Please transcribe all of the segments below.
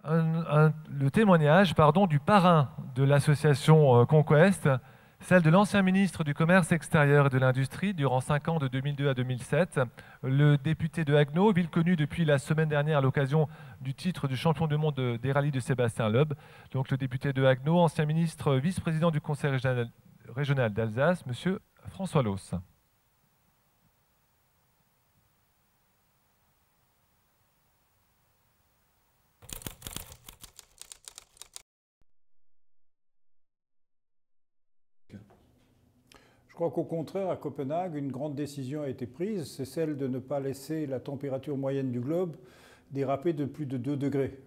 le témoignage du parrain de l'association Conquest, celle de l'ancien ministre du Commerce extérieur et de l'Industrie durant 5 ans de 2002 à 2007, le député de Haguenau, ville connue depuis la semaine dernière à l'occasion du titre du champion du monde des rallyes de Sébastien Loeb. Donc le député de Haguenau, ancien ministre vice-président du Conseil régional d'Alsace, Monsieur François Loos. Je crois qu'au contraire, à Copenhague, une grande décision a été prise, c'est celle de ne pas laisser la température moyenne du globe déraper de plus de 2 degrés.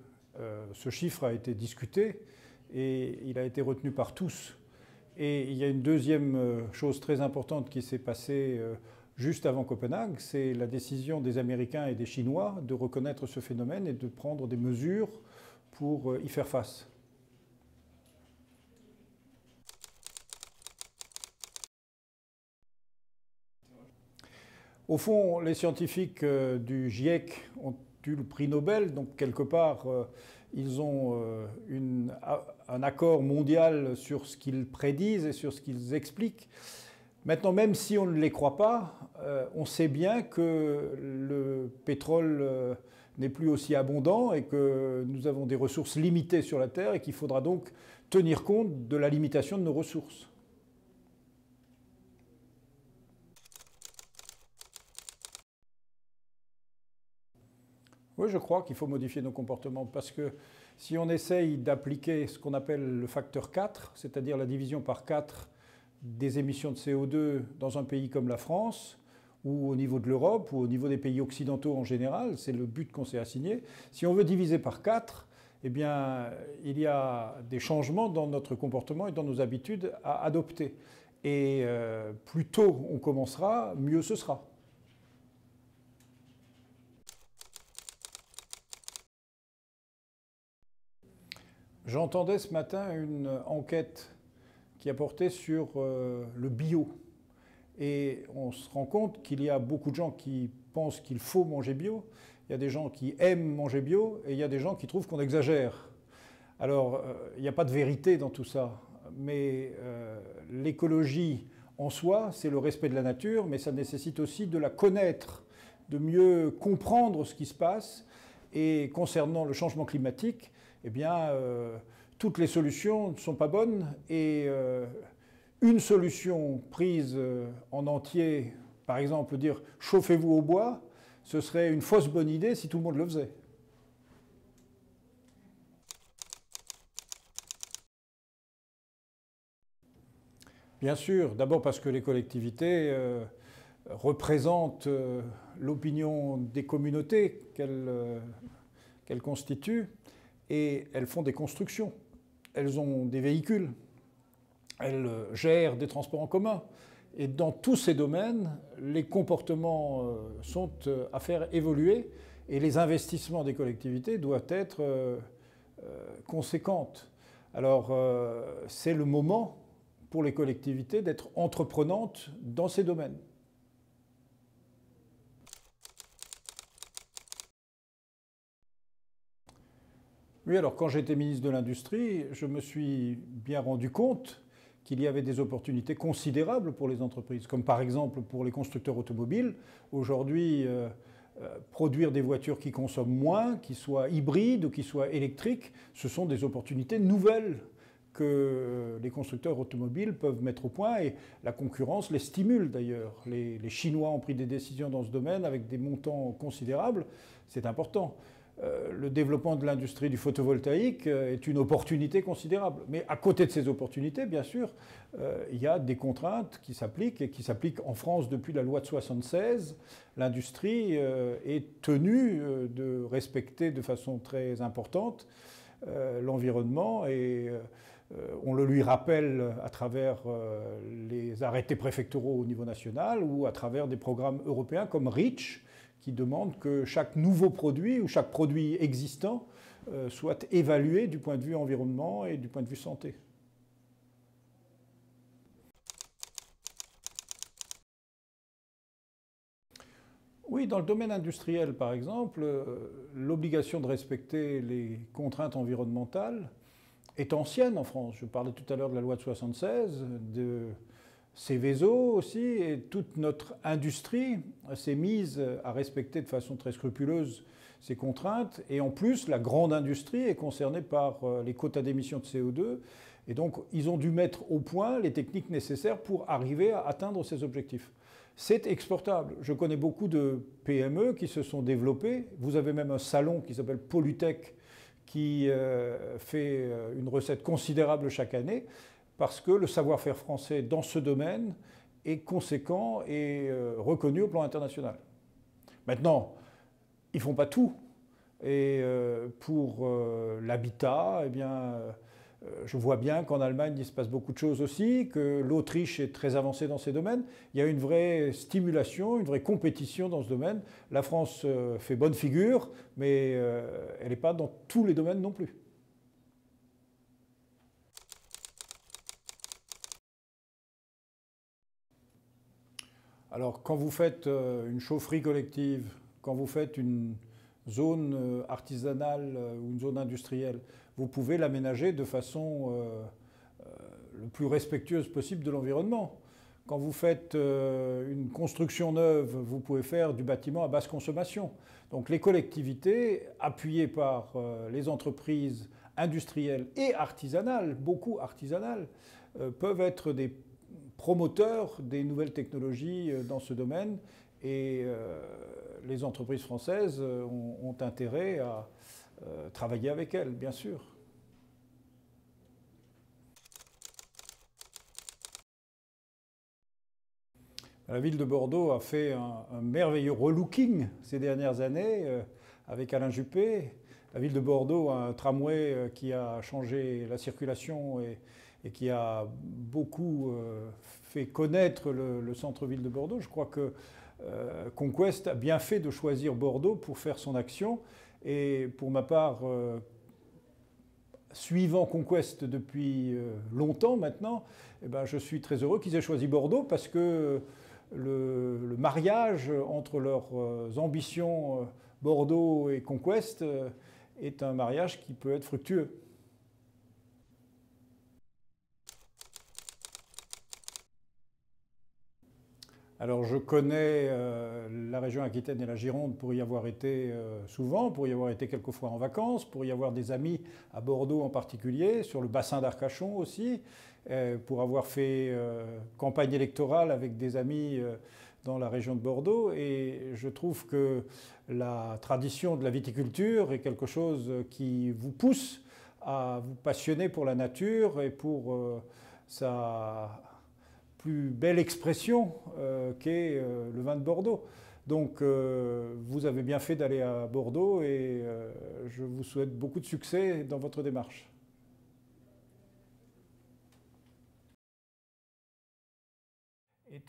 Ce chiffre a été discuté et il a été retenu par tous. Et il y a une deuxième chose très importante qui s'est passée juste avant Copenhague, c'est la décision des Américains et des Chinois de reconnaître ce phénomène et de prendre des mesures pour y faire face. Au fond, les scientifiques du GIEC ont eu le prix Nobel, donc quelque part, ils ont un accord mondial sur ce qu'ils prédisent et sur ce qu'ils expliquent. Maintenant, même si on ne les croit pas, on sait bien que le pétrole n'est plus aussi abondant et que nous avons des ressources limitées sur la Terre et qu'il faudra donc tenir compte de la limitation de nos ressources. Oui, je crois qu'il faut modifier nos comportements parce que si on essaye d'appliquer ce qu'on appelle le facteur 4, c'est-à-dire la division par 4 des émissions de CO2 dans un pays comme la France, ou au niveau de l'Europe, ou au niveau des pays occidentaux en général, c'est le but qu'on s'est assigné. Si on veut diviser par 4, eh bien, il y a des changements dans notre comportement et dans nos habitudes à adopter. Et plus tôt on commencera, mieux ce sera. J'entendais ce matin une enquête qui a porté sur le bio. Et on se rend compte qu'il y a beaucoup de gens qui pensent qu'il faut manger bio, il y a des gens qui aiment manger bio, et il y a des gens qui trouvent qu'on exagère. Alors, il n'y a pas de vérité dans tout ça, mais l'écologie en soi, c'est le respect de la nature, mais ça nécessite aussi de la connaître, de mieux comprendre ce qui se passe. Et concernant le changement climatique, eh bien, toutes les solutions ne sont pas bonnes et une solution prise en entier, par exemple dire chauffez-vous au bois, ce serait une fausse bonne idée si tout le monde le faisait. Bien sûr, d'abord parce que les collectivités représentent l'opinion des communautés qu'elles constituent et elles font des constructions. Elles ont des véhicules, elles gèrent des transports en commun. Et dans tous ces domaines, les comportements sont à faire évoluer et les investissements des collectivités doivent être conséquents. Alors, c'est le moment pour les collectivités d'être entreprenantes dans ces domaines. Oui, alors quand j'étais ministre de l'Industrie, je me suis bien rendu compte qu'il y avait des opportunités considérables pour les entreprises, comme par exemple pour les constructeurs automobiles. Aujourd'hui, produire des voitures qui consomment moins, qui soient hybrides ou qui soient électriques, ce sont des opportunités nouvelles que les constructeurs automobiles peuvent mettre au point et la concurrence les stimule d'ailleurs. Les Chinois ont pris des décisions dans ce domaine avec des montants considérables, c'est important. Le développement de l'industrie du photovoltaïque est une opportunité considérable. Mais à côté de ces opportunités, bien sûr, il y a des contraintes qui s'appliquent et qui s'appliquent en France depuis la loi de 1976. L'industrie est tenue de respecter de façon très importante l'environnement et on le lui rappelle à travers les arrêtés préfectoraux au niveau national ou à travers des programmes européens comme REACH, qui demande que chaque nouveau produit ou chaque produit existant soit évalué du point de vue environnement et du point de vue santé. Oui, dans le domaine industriel, par exemple, l'obligation de respecter les contraintes environnementales est ancienne en France. Je parlais tout à l'heure de la loi de 76, de Céveso aussi, et toute notre industrie s'est mise à respecter de façon très scrupuleuse ces contraintes. Et en plus, la grande industrie est concernée par les quotas d'émissions de CO2. Et donc, ils ont dû mettre au point les techniques nécessaires pour arriver à atteindre ces objectifs. C'est exportable. Je connais beaucoup de PME qui se sont développées. Vous avez même un salon qui s'appelle Polytech qui fait une recette considérable chaque année parce que le savoir-faire français dans ce domaine est conséquent et reconnu au plan international. Maintenant, ils ne font pas tout. Et pour l'habitat, eh bien, je vois bien qu'en Allemagne, il se passe beaucoup de choses aussi, que l'Autriche est très avancée dans ces domaines. Il y a une vraie stimulation, une vraie compétition dans ce domaine. La France fait bonne figure, mais elle n'est pas dans tous les domaines non plus. Alors, quand vous faites une chaufferie collective, quand vous faites une zone artisanale ou une zone industrielle, vous pouvez l'aménager de façon le plus respectueuse possible de l'environnement. Quand vous faites une construction neuve, vous pouvez faire du bâtiment à basse consommation. Donc les collectivités, appuyées par les entreprises industrielles et artisanales, beaucoup artisanales, peuvent être des promoteurs des nouvelles technologies dans ce domaine. Et les entreprises françaises ont intérêt à travailler avec elles, bien sûr. La ville de Bordeaux a fait un merveilleux relooking ces dernières années avec Alain Juppé. La ville de Bordeaux a un tramway qui a changé la circulation et qui a beaucoup fait connaître le centre-ville de Bordeaux. Je crois que Conquest a bien fait de choisir Bordeaux pour faire son action. Et pour ma part, suivant Conquest depuis longtemps maintenant, eh ben, je suis très heureux qu'ils aient choisi Bordeaux parce que le mariage entre leurs ambitions Bordeaux et Conquest est un mariage qui peut être fructueux. Alors je connais la région Aquitaine et la Gironde pour y avoir été souvent, pour y avoir été quelques fois en vacances, pour y avoir des amis à Bordeaux en particulier, sur le bassin d'Arcachon aussi, pour avoir fait campagne électorale avec des amis dans la région de Bordeaux. Et je trouve que la tradition de la viticulture est quelque chose qui vous pousse à vous passionner pour la nature et pour sa plus belle expression qu'est le vin de Bordeaux. Donc vous avez bien fait d'aller à Bordeaux et je vous souhaite beaucoup de succès dans votre démarche.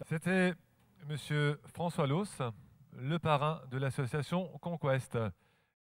C'était Monsieur François Loos, le parrain de l'association Conquest.